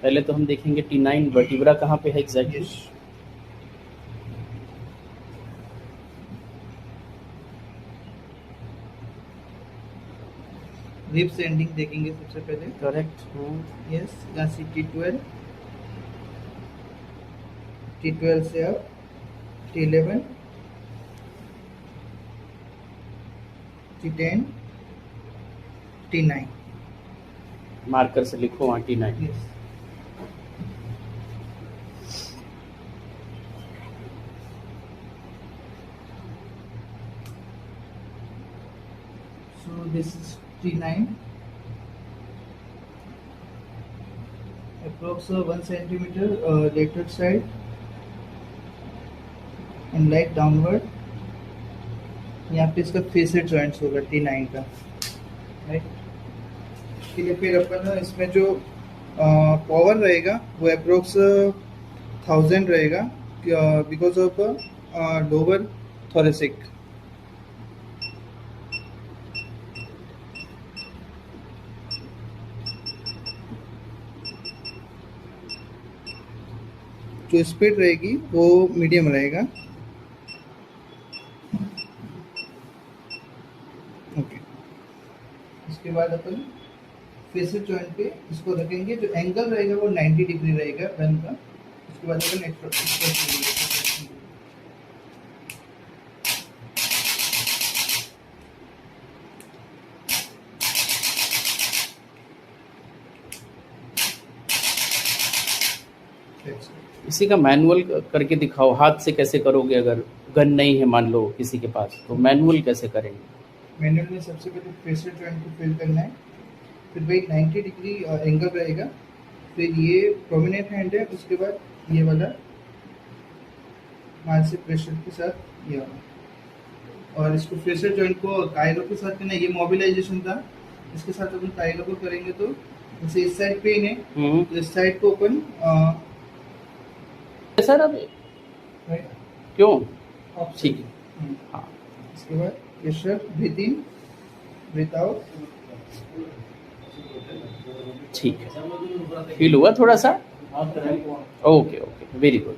पहले तो हम देखेंगे T9 वर्टिब्रा कहाँ पे है एग्जैक्टली। यस, रिब्स एंडिंग देखेंगे सबसे पहले। करेक्ट। यस, यहाँ से T12, T12 से अब T11, T10, T9। मार्कर से लिखो वहाँ T9। Yes, so this is T9, approx 1 centimeter lateral side and light downward। यहाँ पे इसका फेसेट जॉइंट्स होगा T9 का, राइट। इसके लिए फिर अपन इसमें जो पावर रहेगा वो अप्रोक्स 1000 रहेगा, बिकॉज ऑफ लोअर थोरेसिक। जो स्पीड रहेगी वो मीडियम रहेगा। ओके, इसके बाद अपन फेसेट जॉइंट पे इसको रखेंगे। जो एंगल रहेगा वो 90 डिग्री रहेगा रन का। उसके बाद अपन एक्स्ट्रा इसी का मैनुअल करके दिखाओ, हाथ से कैसे करोगे अगर गन नहीं है मान लो किसी के पास, तो मैनुअल कैसे करेंगे। मैनुअल में सबसे पहले फेसेट जॉइंट को फिल करना है, फिर भाई 90 डिग्री एंगल रहेगा, फिर ये प्रोमिनेंट हैंड है, उसके बाद ये वाला मानसिक प्रेशर के साथ ये वाला, और इसको फेसेट जॉइंट को कायलो के साथ करना है। ये मोबिलाइजेशन था, इसके साथ अपन कायलो को करेंगे तो जैसे इस साइड पेन है तो इस साइड को अपन सर अब राइट क्यों, ठीक है। हाँ, इसके बाद प्रेशर, ब्रीथ इन, ब्रीथ आउट। ठीक है, फील हुआ थोड़ा सा। Okay okay, very good.